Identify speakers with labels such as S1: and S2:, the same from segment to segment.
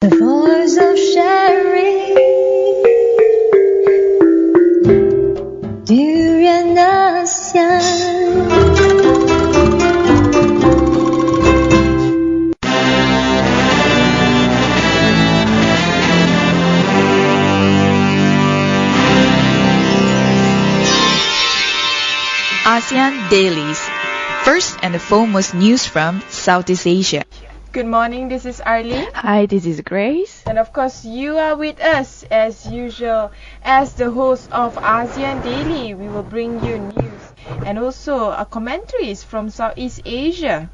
S1: The voice of sharing, 旅人ASEAN。
S2: ASEAN Dailies. First and foremost news from Southeast Asia.
S3: Good morning, this is Arlene.
S4: Hi, this is Grace.
S3: And of course, you are with us as usual. As the host of ASEAN Daily, we will bring you news and also commentaries from Southeast Asia.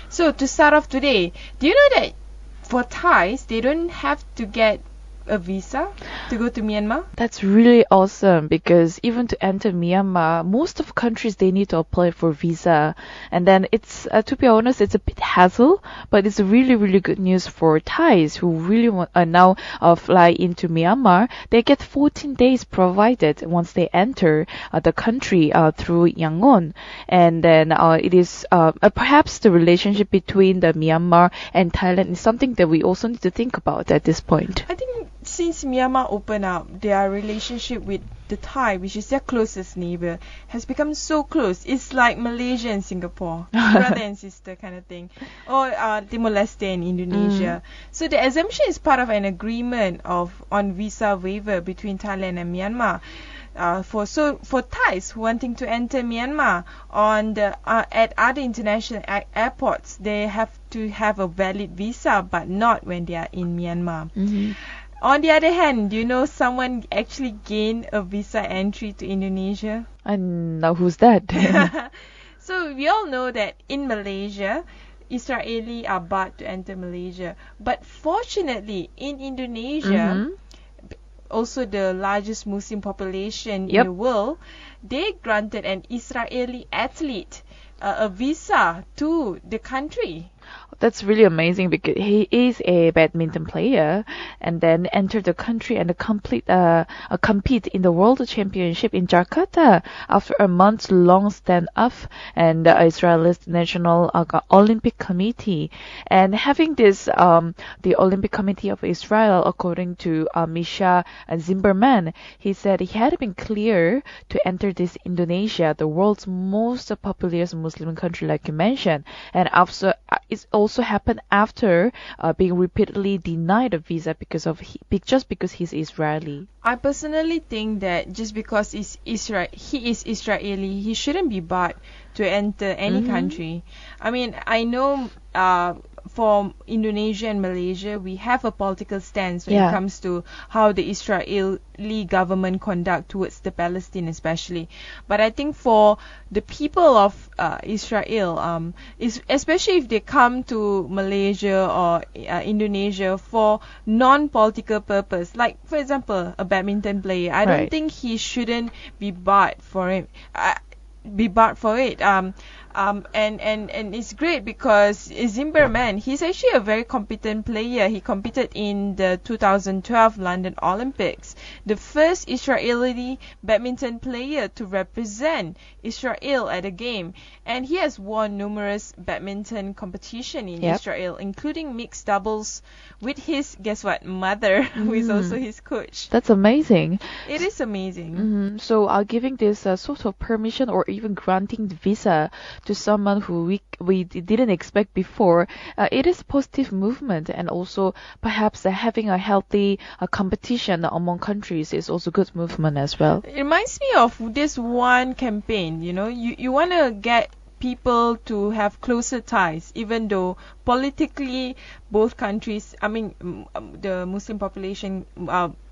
S3: So to start off today, do you know that for Thais, they don't have to get a visa to go to Myanmar?
S4: That's really awesome because even to enter Myanmar, most of countries they need to apply for visa, and then it's to be honest, it's a bit hassle, but it's really really good news for Thais who really want now fly into Myanmar. They get 14 days provided once they enter the country through Yangon, and then it is perhaps the relationship between the Myanmar and Thailand is something that we also need to think about at this point.
S3: I think since Myanmar opened up, their relationship with the Thai, which is their closest neighbor, has become so close. It's like Malaysia and Singapore, brother and sister kind of thing, or Timor-Leste and Indonesia. So the exemption is part of an agreement on visa waiver between Thailand and Myanmar. For Thais wanting to enter Myanmar at other international airports, they have to have a valid visa, but not when they are in Myanmar. On the other hand, do you know someone actually gained a visa entry to Indonesia?
S4: And now who's that?
S3: So we all know that in Malaysia, Israeli are barred to enter Malaysia. But fortunately, in Indonesia, also the largest Muslim population in the world, they granted an Israeli athlete a visa to the country.
S4: That's really amazing because he is a badminton player and then entered the country and compete in the World Championship in Jakarta after a month-long standoff and Israel's National Olympic Committee. And having this, the Olympic Committee of Israel, according to Misha Zimmerman, he said he had been clear to enter this Indonesia, the world's most populous Muslim country, like you mentioned, and after it's also happened after being repeatedly denied a visa just because he's Israeli.
S3: I personally think that just because he is Israeli, he shouldn't be barred to enter any country. I mean, I know for Indonesia and Malaysia, we have a political stance when it comes to how the Israeli government conduct towards the Palestine especially. But I think for the people of Israel, especially if they come to Malaysia or Indonesia for non-political purpose, like for example a badminton player, I don't think he shouldn't be barred for it. And it's great because Zimmerman, he's actually a very competent player. He competed in the 2012 London Olympics, the first Israeli badminton player to represent Israel at a game, and he has won numerous badminton competition in Israel, including mixed doubles with his mother, who is also his coach.
S4: That's amazing.
S3: It is amazing.
S4: So giving this sort of permission or even granting the visa to someone who we didn't expect before, it is a positive movement, and also perhaps having a healthy competition among countries is also good movement as well.
S3: It reminds me of this one campaign, you want to get people to have closer ties, even though politically both countries, the Muslim population,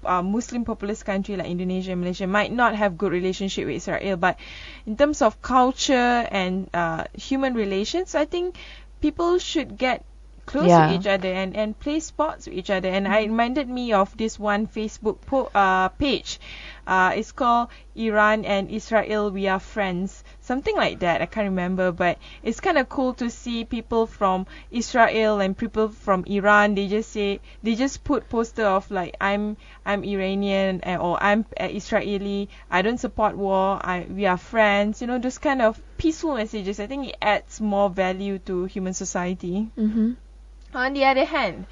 S3: Muslim populous country like Indonesia and Malaysia might not have good relationship with Israel, but in terms of culture and human relations, I think people should get close to each other and play sports with each other. And it reminded me of this one Facebook page. It's called Iran and Israel We Are Friends, something like that. I can't remember, but it's kind of cool to see people from Israel and people from Iran. They just put poster of like I'm Iranian or I'm Israeli. I don't support war. We are friends. Those kind of peaceful messages. I think it adds more value to human society. On the other hand,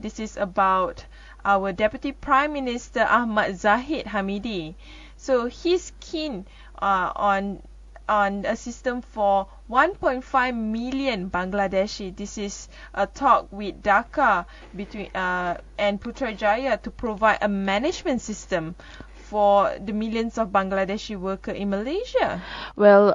S3: This is about our Deputy Prime Minister Ahmad Zahid Hamidi. So he's keen on a system for 1.5 million Bangladeshi. This is a talk with Dhaka between and Putrajaya to provide a management system for the millions of Bangladeshi workers in Malaysia.
S4: Well,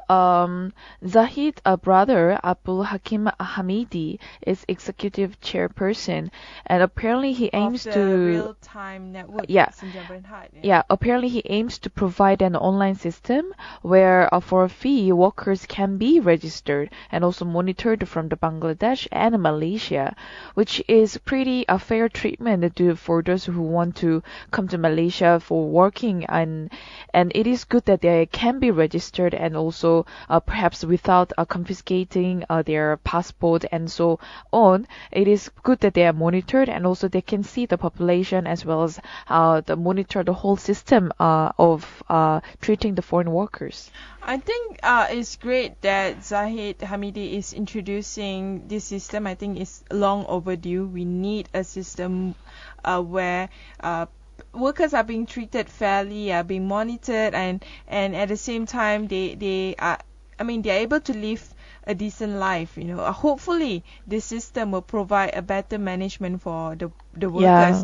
S4: Zahid, a brother, Abdul Hakim Hamidi, is executive chairperson, and apparently he aims
S3: of the
S4: to
S3: real-time network.
S4: Yeah.
S3: Sinjar Berhad,
S4: yeah, apparently he aims to provide an online system where for a fee workers can be registered and also monitored from the Bangladesh and Malaysia, which is pretty a fair treatment for those who want to come to Malaysia for working, and it is good that they can be registered and also perhaps without confiscating their passport and so on. It is good that they are monitored and also they can see the population as well as monitor the whole system of treating the foreign workers.
S3: I think it's great that Zahid Hamidi is introducing this system. I think it's long overdue. We need a system where workers are being treated fairly, are being monitored, and at the same time they are able to live a decent life. Hopefully this system will provide a better management for the workers.
S4: Yeah.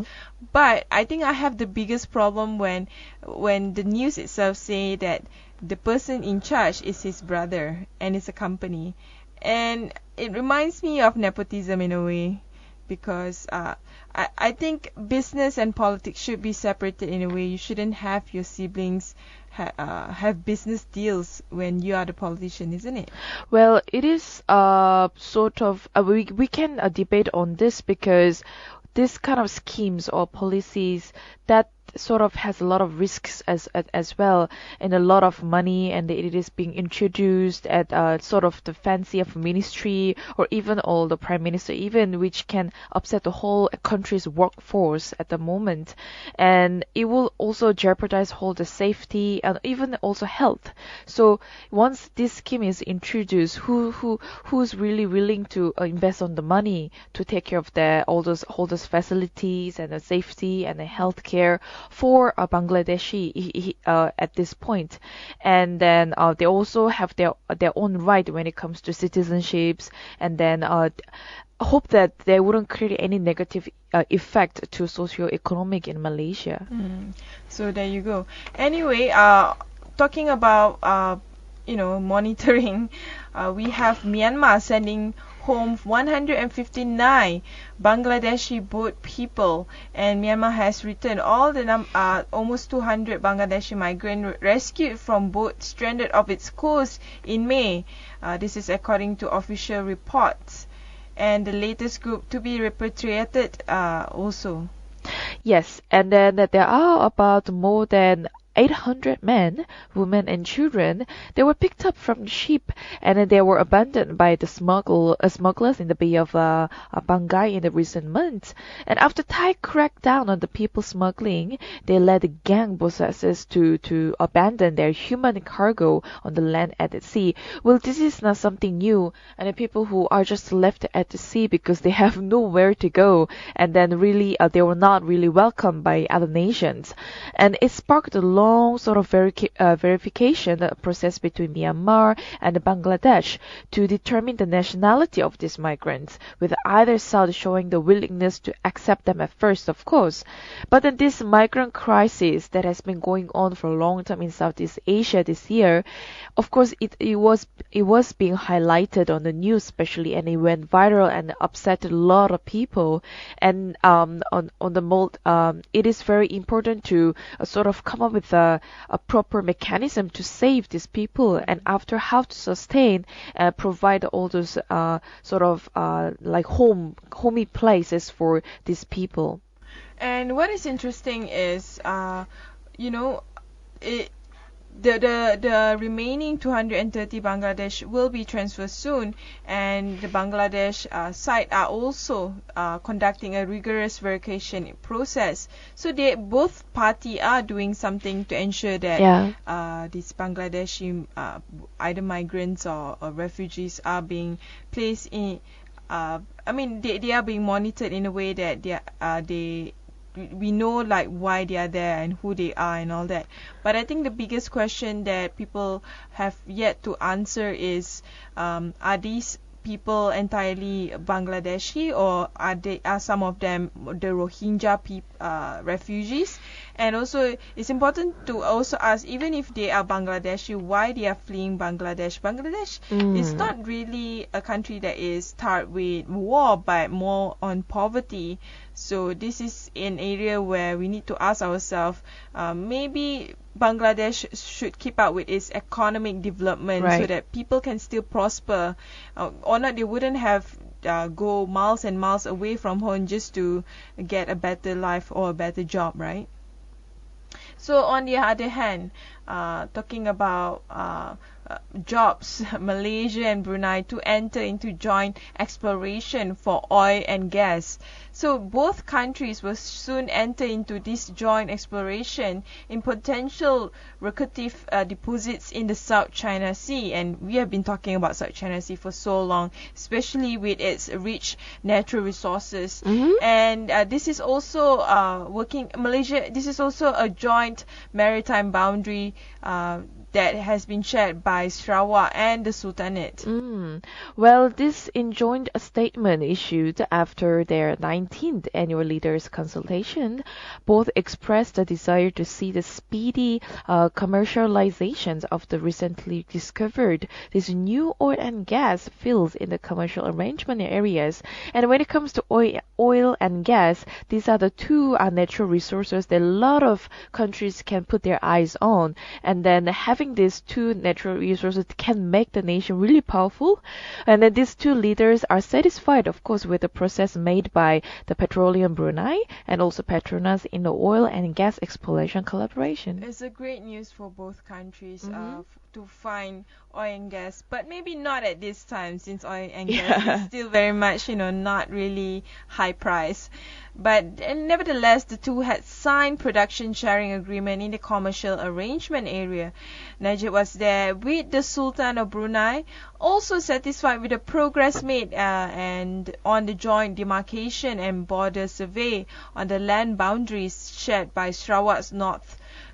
S3: But I think I have the biggest problem when the news itself say that the person in charge is his brother and it's a company, and it reminds me of nepotism in a way, because I think business and politics should be separated in a way. You shouldn't have your siblings have business deals when you are the politician, isn't it?
S4: Well, it is sort of we can debate on this because this kind of schemes or policies that sort of has a lot of risks as well, and a lot of money, and it is being introduced at sort of the fancy of ministry or even all the prime minister, even, which can upset the whole country's workforce at the moment, and it will also jeopardize whole the safety and even also health. So once this scheme is introduced, who's really willing to invest on the money to take care of all those facilities and the safety and the health care for a Bangladeshi at this point. And then they also have their own right when it comes to citizenships, and then hope that they wouldn't create any negative effect to socio-economic in Malaysia.
S3: So there you go. Anyway, talking about monitoring, we have Myanmar sending home 159 Bangladeshi boat people, and Myanmar has returned all the almost 200 Bangladeshi migrants rescued from boats stranded off its coast in May. This is according to official reports, and the latest group to be repatriated also.
S4: Yes, and then there are about more than 800 men, women, and children. They were picked up from the ship, and then they were abandoned by the smugglers in the Bay of Bangai in the recent months. And after Thai cracked down on the people smuggling, they led the gang bosses to abandon their human cargo on the land at the sea. Well, this is not something new, and the people who are just left at the sea because they have nowhere to go, and then really they were not really welcomed by other nations, and it sparked a long sort of verification process between Myanmar and Bangladesh to determine the nationality of these migrants, with either side showing the willingness to accept them at first, of course. But then this migrant crisis that has been going on for a long time in Southeast Asia this year, of course, it was being highlighted on the news especially, and it went viral and upset a lot of people. And it is very important to sort of come up with a proper mechanism to save these people, and after how to sustain provide all those like homey places for these people.
S3: And what is interesting is the remaining 230 Bangladesh will be transferred soon, and the Bangladesh side are also conducting a rigorous verification process. So both party are doing something to ensure that these Bangladeshi either migrants or refugees are being placed I mean, they are being monitored in a way that we know like why they are there and who they are and all that. But I think the biggest question that people have yet to answer is, are these people entirely Bangladeshi, or are some of them the Rohingya refugees? And also it's important to also ask, even if they are Bangladeshi, why they are fleeing Bangladesh. Bangladesh is not really a country that is tarred with war, but more on poverty. So this is an area where we need to ask ourselves, maybe Bangladesh should keep up with its economic development,
S4: Right.
S3: so that people can still prosper, or not they wouldn't have go miles and miles away from home just to get a better life or a better job, right? So on the other hand, talking about jobs, Malaysia and Brunei to enter into joint exploration for oil and gas. So both countries will soon enter into this joint exploration in potential lucrative deposits in the South China Sea. And we have been talking about South China Sea for so long, especially with its rich natural resources. And this is also Malaysia. This is also a joint maritime boundary that has been shared by Sarawak and the Sultanate.
S4: Well, this enjoined a statement issued after their 19th annual leaders consultation. Both expressed a desire to see the speedy commercialization of the recently discovered these new oil and gas fields in the commercial arrangement areas. And when it comes to oil and gas, these are the two natural resources that a lot of countries can put their eyes on. And then having these two natural resources can make the nation really powerful. And then these two leaders are satisfied, of course, with the process made by the Petroleum Brunei and also Petronas in the oil and gas exploration collaboration.
S3: It's a great news for both countries to find oil and gas, but maybe not at this time, since oil and gas is still very much, not really high price. But nevertheless, the two had signed production sharing agreement in the commercial arrangement area. Najib was there with the Sultan of Brunei, also satisfied with the progress made and on the joint demarcation and border survey on the land boundaries shared by Sarawak's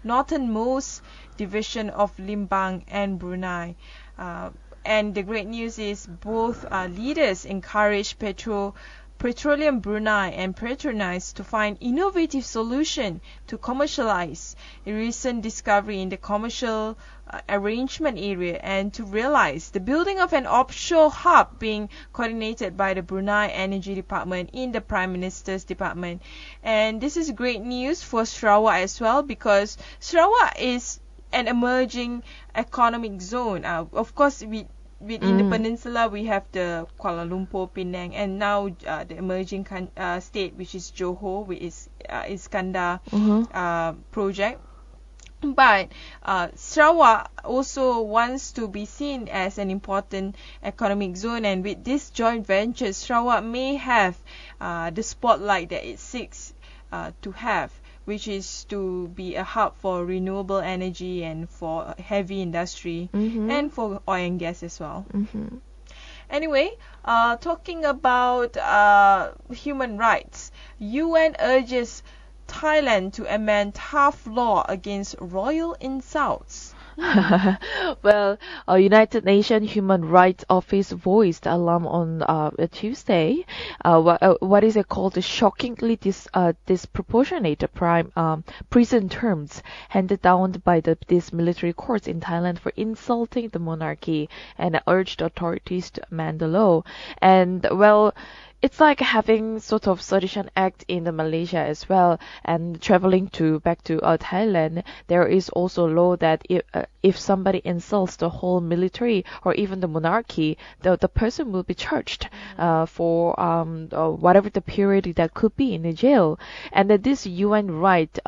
S3: northernmost division of Limbang and Brunei. And the great news is both leaders encourage Petroleum Brunei and Petronas to find innovative solution to commercialize a recent discovery in the commercial arrangement area, and to realize the building of an offshore hub being coordinated by the Brunei Energy Department in the Prime Minister's Department. And this is great news for Sarawak as well, because Sarawak is an emerging economic zone. Of course, within the peninsula, we have the Kuala Lumpur, Penang, and now the emerging state, which is Johor, with its Iskandar project. But Sarawak also wants to be seen as an important economic zone, and with this joint venture, Sarawak may have the spotlight that it seeks to have, which is to be a hub for renewable energy and for heavy industry and for oil and gas as well. Anyway, talking about human rights, UN urges Thailand to amend tough law against royal insults.
S4: Well, United Nations Human Rights Office voiced alarm on Tuesday. What is it called? The shockingly disproportionate prison terms handed down by these military courts in Thailand for insulting the monarchy, and urged authorities to amend the law. And well, it's like having sort of sedition act in the Malaysia as well. And traveling back to Thailand, there is also a law that if somebody insults the whole military or even the monarchy, the person will be charged for whatever the period that could be in the jail. And that this UN right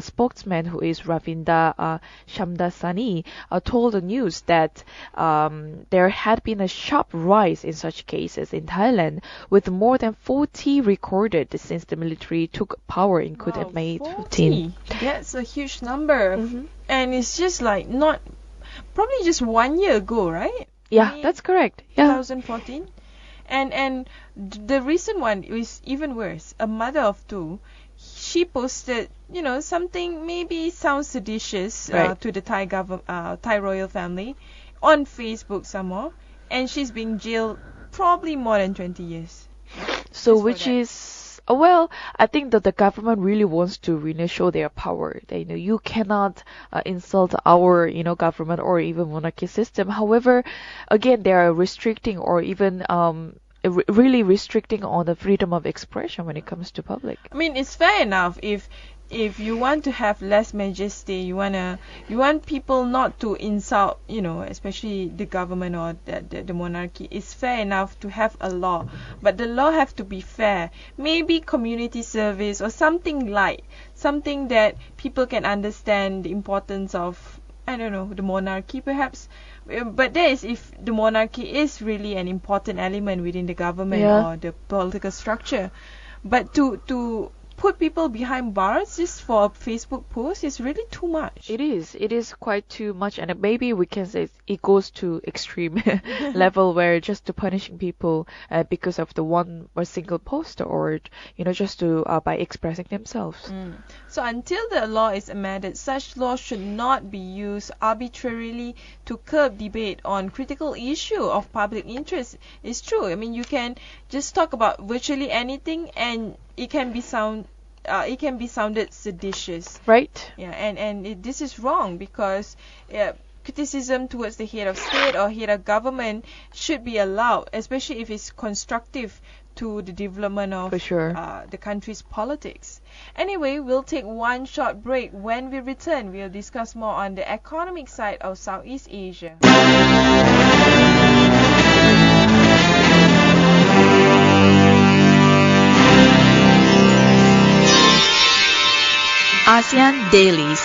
S4: spokesman, who is Ravinda Shamdasani, told the news that there had been a sharp rise in such cases in Thailand, with more than 40 recorded since the military took power in coup
S3: Wow,
S4: May
S3: 40.
S4: 15.
S3: That's a huge number. And it's just like probably just 1 year ago, right?
S4: Yeah,
S3: May
S4: that's correct. Yeah.
S3: 2014. And the recent one is even worse. A mother of two, she posted, something maybe sounds seditious
S4: Right.
S3: to the Thai royal family on Facebook some more, and she's being jailed probably more than 20 years.
S4: So
S3: Just for
S4: which
S3: that.
S4: is well, I think that the government really wants to show their power. That, you cannot insult our government or even monarchy system. However, again, they are restricting or even really restricting on the freedom of expression when it comes to public.
S3: I mean, it's fair enough if you want to have less majesty, you want people not to insult, especially the government or the monarchy. It's fair enough to have a law, but the law have to be fair. Maybe community service or something light, something that people can understand the importance of. I don't know, the monarchy perhaps. But that is if the monarchy is really an important element within the government
S4: Yeah.
S3: or the political structure. But to put people behind bars just for a Facebook post is really too much.
S4: It is quite too much, and maybe we can say it goes to extreme level where just to punishing people because of the one or single post or just to by expressing themselves.
S3: So until the law is amended, such laws should not be used arbitrarily to curb debate on critical issue of public interest. It's true. I mean, you can just talk about virtually anything, and it can be sounded seditious.
S4: Right?
S3: Yeah, and this is wrong because criticism towards the head of state or head of government should be allowed, especially if it's constructive to the development of
S4: For sure.
S3: the country's politics. Anyway, we'll take one short break. When we return, we'll discuss more on the economic side of Southeast Asia.
S2: ASEAN Dailies.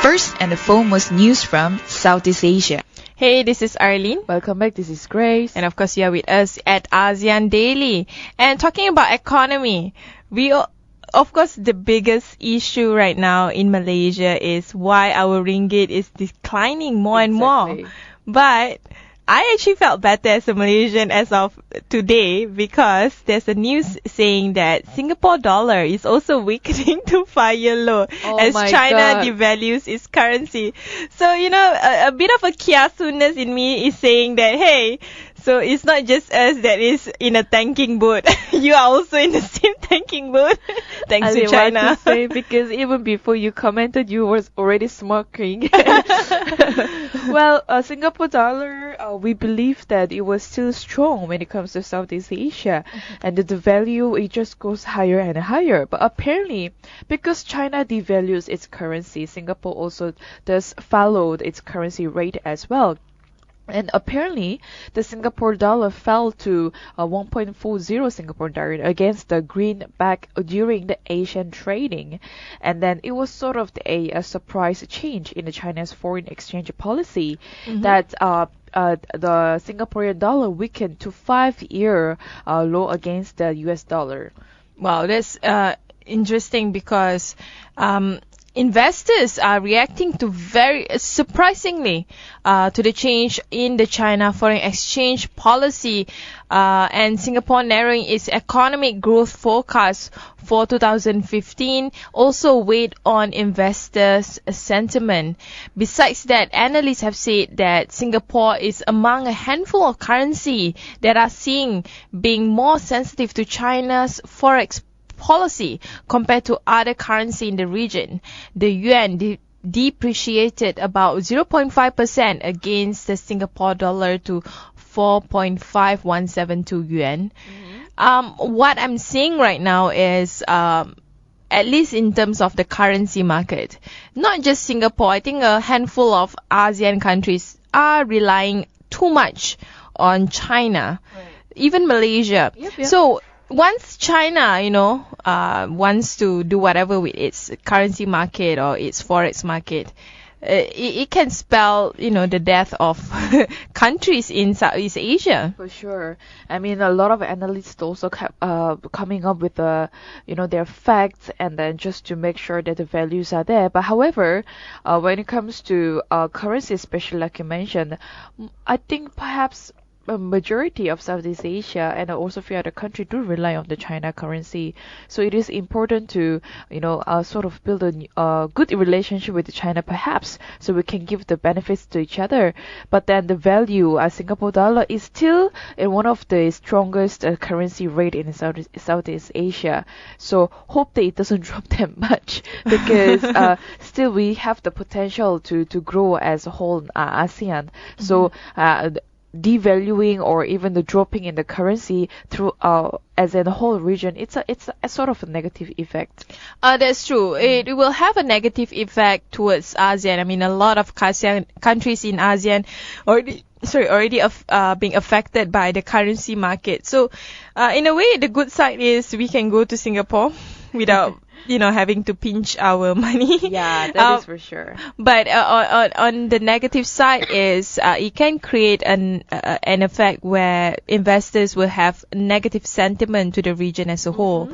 S2: First and the foremost news from Southeast Asia.
S3: Hey, this is Arlene.
S4: Welcome back. This is Grace.
S3: And of course, you are with us at ASEAN Daily. And talking about economy, of course, the biggest issue right now in Malaysia is why our ringgit is declining more and more.
S4: Exactly.
S3: But I actually felt better as a Malaysian as of today because there's a news saying that Singapore dollar is also weakening to 5-year low
S4: Oh
S3: as
S4: my
S3: China
S4: God.
S3: devalues its currency. So, a bit of a kiasunness in me is saying that, hey, so it's not just us that is in a tanking boat. You are also in the same tanking boat. Thanks
S4: I
S3: to
S4: didn't want
S3: China.
S4: to say because even before you commented, you was already smirking. Well, Singapore dollar, we believe that it was still strong when it comes to Southeast Asia, and the value it just goes higher and higher. But apparently, because China devalues its currency, Singapore also does follow its currency rate as well. And apparently, the Singapore dollar fell to 1.40 Singapore dollar against the greenback during the Asian trading. And then it was sort of a surprise change in the China's foreign exchange policy that the Singaporean dollar weakened to 5-year low against the US dollar.
S3: Wow, that's interesting because investors are reacting to very surprisingly to the change in the China foreign exchange policy and Singapore narrowing its economic growth forecast for 2015 also weighed on investors' sentiment. Besides that, analysts have said that Singapore is among a handful of currency that are seen being more sensitive to China's forex policy compared to other currency in the region. The yuan depreciated about 0.5% against the Singapore dollar to 4.5172 yuan. What I'm seeing right now is at least in terms of the currency market, not just Singapore, I think a handful of ASEAN countries are relying too much on China, even Malaysia.
S4: Yep.
S3: So once China, wants to do whatever with its currency market or its forex market, it can spell, the death of countries in Southeast Asia.
S4: For sure. I mean, a lot of analysts also kept coming up with their facts and then just to make sure that the values are there. But however, when it comes to currency, especially like you mentioned, I think perhaps a majority of Southeast Asia and also a few other countries do rely on the China currency. So it is important to, sort of build a good relationship with China perhaps, so we can give the benefits to each other. But then the value, Singapore dollar is still in one of the strongest currency rate in Southeast Asia. So hope that it doesn't drop that much because still we have the potential to grow as a whole ASEAN. So devaluing or even the dropping in the currency through as in the whole region, it's a sort of a negative effect.
S3: That's true. It will have a negative effect towards ASEAN. I mean, a lot of ASEAN countries in ASEAN already being affected by the currency market. So, in a way, the good side is we can go to Singapore without having to pinch our money.
S4: Yeah, that is for sure.
S3: But on the negative side is it can create an effect where investors will have negative sentiment to the region as a whole.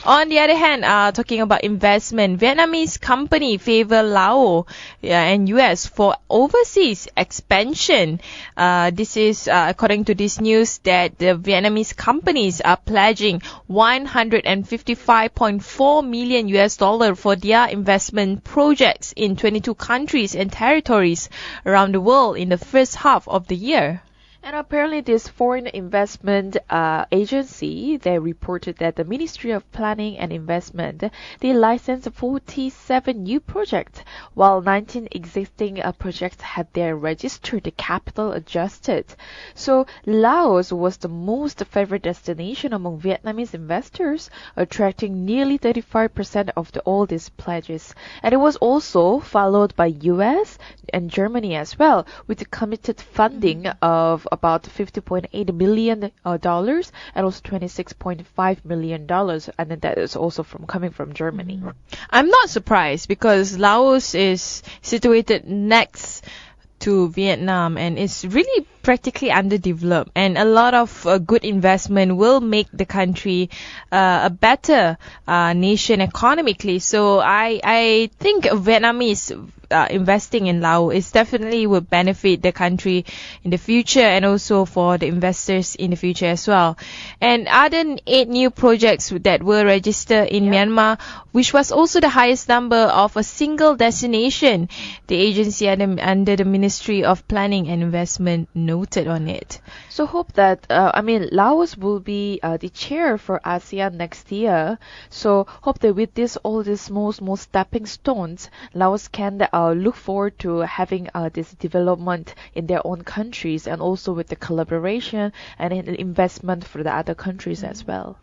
S3: On the other hand, talking about investment, Vietnamese company favor Laos and US for overseas expansion. This is according to this news that the Vietnamese companies are pledging $155.4 million for their investment projects in 22 countries and territories around the world in the first half of the year.
S4: And apparently this foreign investment agency, they reported that the Ministry of Planning and Investment, they licensed 47 new projects, while 19 existing projects had their registered capital adjusted. So Laos was the most favored destination among Vietnamese investors, attracting nearly 35% of all these pledges. And it was also followed by US and Germany as well, with committed funding of about $50.8 million and also $26.5 million, and then that is also coming from Germany.
S3: I'm not surprised because Laos is situated next to Vietnam and it's really practically underdeveloped, and a lot of good investment will make the country a better nation economically. So I think Vietnamese investing in Laos is definitely will benefit the country in the future and also for the investors in the future as well. And other 8 new projects that were registered in Myanmar, which was also the highest number of a single destination, the agency under the Ministry of Planning and Investment noted on it.
S4: So hope that, Laos will be the chair for ASEAN next year. So hope that with all these small stepping stones, Laos can look forward to having this development in their own countries and also with the collaboration and investment for the other countries as well.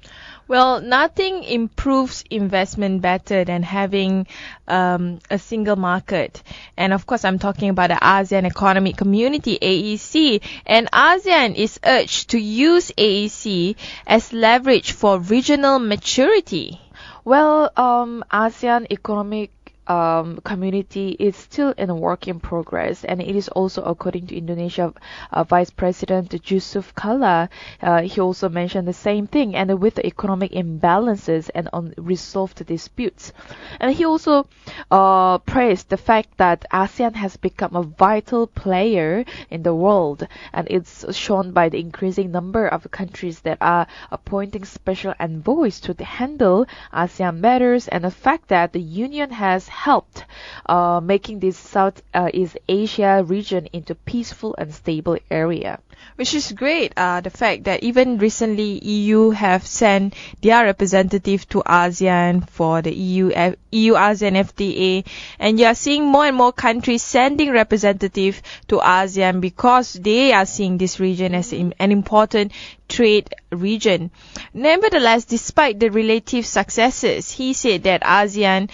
S3: Well, nothing improves investment better than having a single market. And of course, I'm talking about the ASEAN Economic Community, AEC. And ASEAN is urged to use AEC as leverage for regional maturity.
S4: Well, ASEAN Economic community is still in a work in progress, and it is also according to Indonesia Vice President Yusuf Kala. He also mentioned the same thing, and with the economic imbalances and unresolved disputes. And he also praised the fact that ASEAN has become a vital player in the world, and it's shown by the increasing number of countries that are appointing special envoys to handle ASEAN matters, and the fact that the Union has helped making this Southeast Asia region into peaceful and stable area.
S3: Which is great, the fact that even recently EU have sent their representative to ASEAN for the EU-ASEAN FTA, and you are seeing more and more countries sending representative to ASEAN because they are seeing this region as an important trade region. Nevertheless, despite the relative successes, he said that ASEAN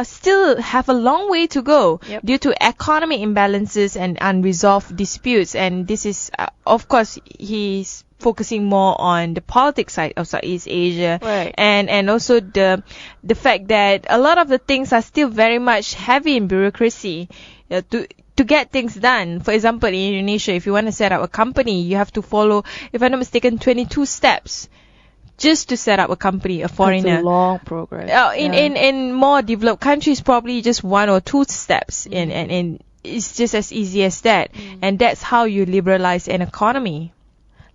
S3: still have a long way to go due to economic imbalances and unresolved disputes. And this is, of course, he's focusing more on the politics side of Southeast Asia,
S4: right.
S3: and also the fact that a lot of the things are still very much heavy in bureaucracy to get things done. For example, in Indonesia, if you want to set up a company, you have to follow, if I'm not mistaken, 22 steps just to set up a company, a foreigner.
S4: That's a long progress.
S3: In more developed countries, probably just 1 or 2 steps, and it's just as easy as that. And that's how you liberalize an economy.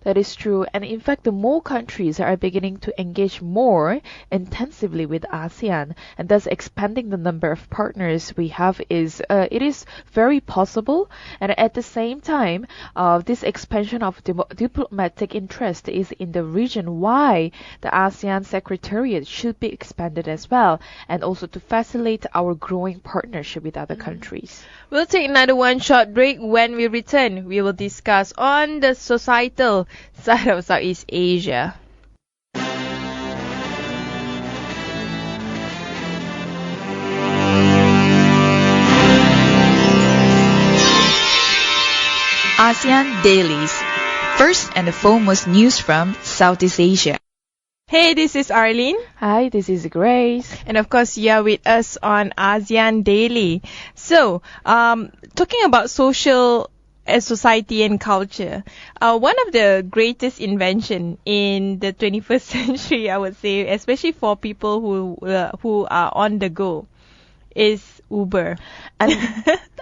S4: That is true. And in fact, the more countries are beginning to engage more intensively with ASEAN and thus expanding the number of partners we have it is very possible. And at the same time, this expansion of diplomatic interest is in the region why the ASEAN Secretariat should be expanded as well, and also to facilitate our growing partnership with other countries.
S3: We'll take another one short break. When we return, we will discuss on the societal side of Southeast Asia.
S2: ASEAN Dailies. First and the foremost news from Southeast Asia.
S3: Hey, this is Arlene.
S4: Hi, this is Grace.
S3: And of course, you are with us on ASEAN Daily. So, talking about social society and culture, one of the greatest invention in the 21st century, I would say, especially for people who are on the go, is Uber.
S4: And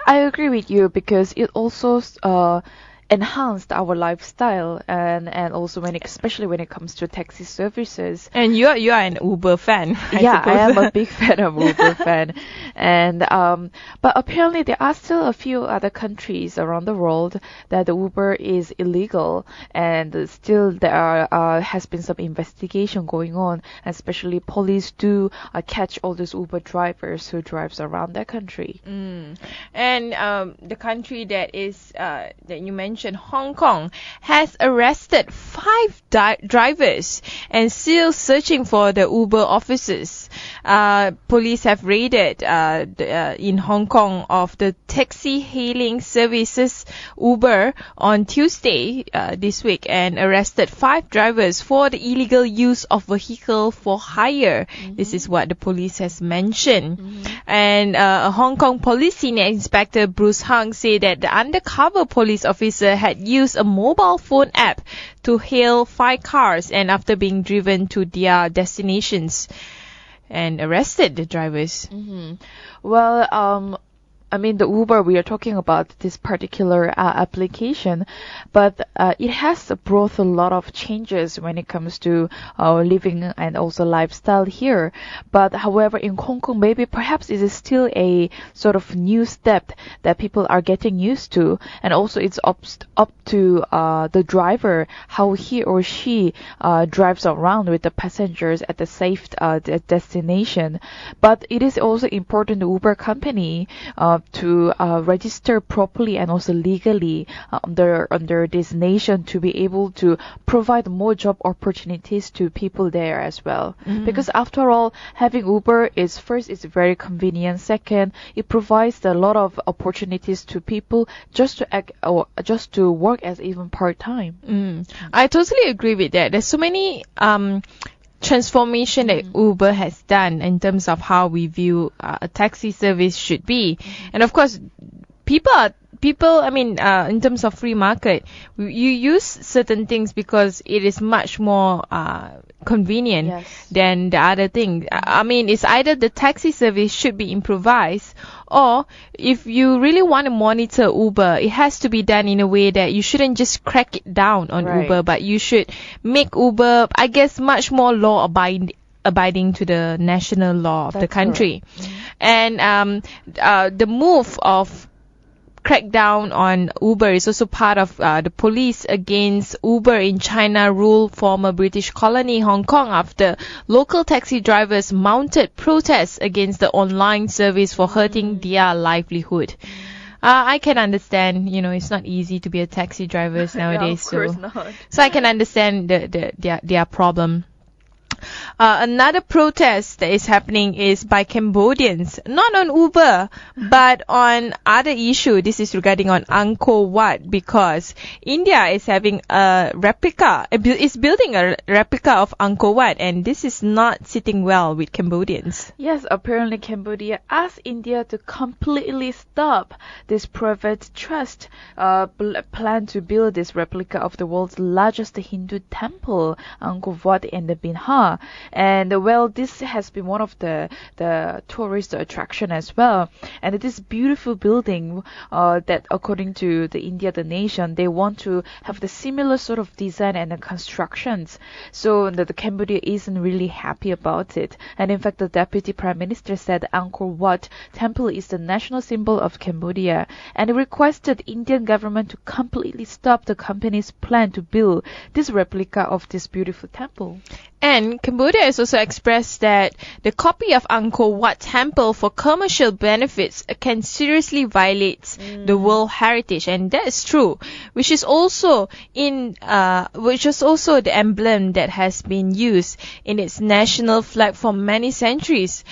S4: I agree with you because it also enhanced our lifestyle and also especially when it comes to taxi services.
S3: And you are an Uber fan, I
S4: am a big fan of Uber fan. And but apparently there are still a few other countries around the world that the Uber is illegal, and still there has been some investigation going on, especially police do catch all those Uber drivers who drives around their country.
S3: And the country that is that you mentioned, Hong Kong, has arrested 5 drivers and still searching for the Uber officers. Police have raided in Hong Kong of the taxi hailing services Uber on Tuesday this week and arrested 5 drivers for the illegal use of vehicle for hire. This is what the police has mentioned. And a Hong Kong police senior inspector Bruce Hung said that the undercover police officer had used a mobile phone app to hail 5 cars and after being driven to their destinations and arrested the drivers.
S4: Well, I mean, the Uber, we are talking about this particular application, but it has brought a lot of changes when it comes to living and also lifestyle here. But however, in Hong Kong, maybe perhaps it is still a sort of new step that people are getting used to. And also it's up to the driver how he or she drives around with the passengers at the safe destination. But it is also important the Uber company to register properly and also legally under this nation to be able to provide more job opportunities to people there as well. Because after all, having Uber is first, it's very convenient. Second, it provides a lot of opportunities to people just to act or just to work as even part-time.
S3: I totally agree with that. There's so many transformation that Uber has done in terms of how we view a taxi service should be. And of course, people, in terms of free market, you use certain things because it is much more convenient than the other thing. I mean, it's either the taxi service should be improvised, or if you really want to monitor Uber, it has to be done in a way that you shouldn't just crack it down on Uber, but you should make Uber, I guess, much more law abiding to the national law of the country. And the move of crack down on Uber is also part of the police against Uber in China rule former British colony Hong Kong after local taxi drivers mounted protests against the online service for hurting their livelihood. I can understand, it's not easy to be a taxi driver nowadays.
S4: Yeah, of course not.
S3: So I can understand their problem. Another protest that is happening is by Cambodians, not on Uber, but on other issue. This is regarding on Angkor Wat, because India is having a replica, is building a replica of Angkor Wat, and this is not sitting well with Cambodians.
S4: Yes, apparently Cambodia asked India to completely stop this private trust plan to build this replica of the world's largest Hindu temple, Angkor Wat in the Bihar. And well, this has been one of the tourist attraction as well. And it is beautiful building that according to the India, the nation, they want to have the similar sort of design and the constructions. So the Cambodia isn't really happy about it. And in fact, the Deputy Prime Minister said Angkor Wat temple is the national symbol of Cambodia, and he requested Indian government to completely stop the company's plan to build this replica of this beautiful temple.
S3: And Cambodia has also expressed that the copy of Angkor Wat temple for commercial benefits can seriously violate the world heritage, and that is true, which is also the emblem that has been used in its national flag for many centuries.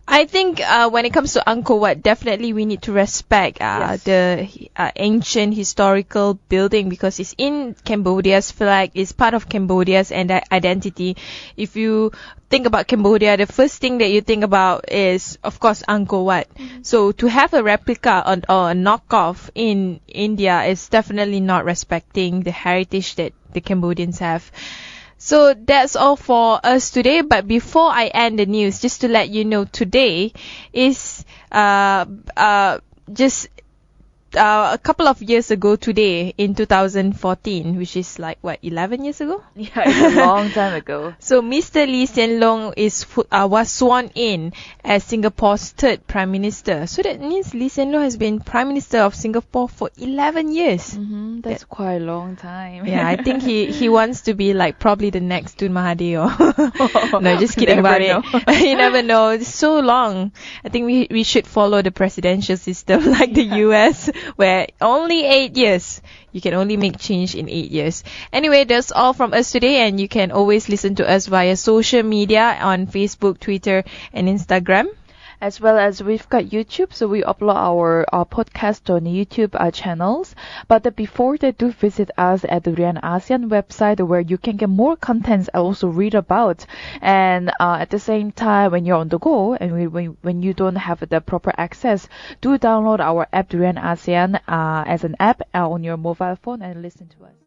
S3: I think when it comes to Angkor Wat, definitely we need to respect the ancient historical building, because it's in Cambodia's flag, it's part of Cambodia's identity. If you think about Cambodia, the first thing that you think about is, of course, Angkor Wat. So to have a replica or a knockoff in India is definitely not respecting the heritage that the Cambodians have. So that's all for us today. But before I end the news, just to let you know, today is just a couple of years ago today, in 2014, which is like, 11 years ago?
S4: Yeah, it's a long time ago.
S3: So Mr. Lee Hsien Loong was sworn in as Singapore's third Prime Minister. So that means Lee Hsien Loong has been Prime Minister of Singapore for 11 years.
S4: That's quite a long time.
S3: Yeah, I think he wants to be like probably the next Tun Mahathir. No, just kidding about it. You never know. It's so long. I think we should follow the presidential system like the US, where only 8 years. You can only make change in 8 years. Anyway, that's all from us today, and you can always listen to us via social media on Facebook, Twitter, and Instagram.
S4: As well as we've got YouTube, so we upload our podcast on YouTube channels. But before that, do visit us at the Rian ASEAN website, where you can get more contents and also read about. And at the same time, when you're on the go and when you don't have the proper access, do download our app Rian ASEAN as an app on your mobile phone and listen to us.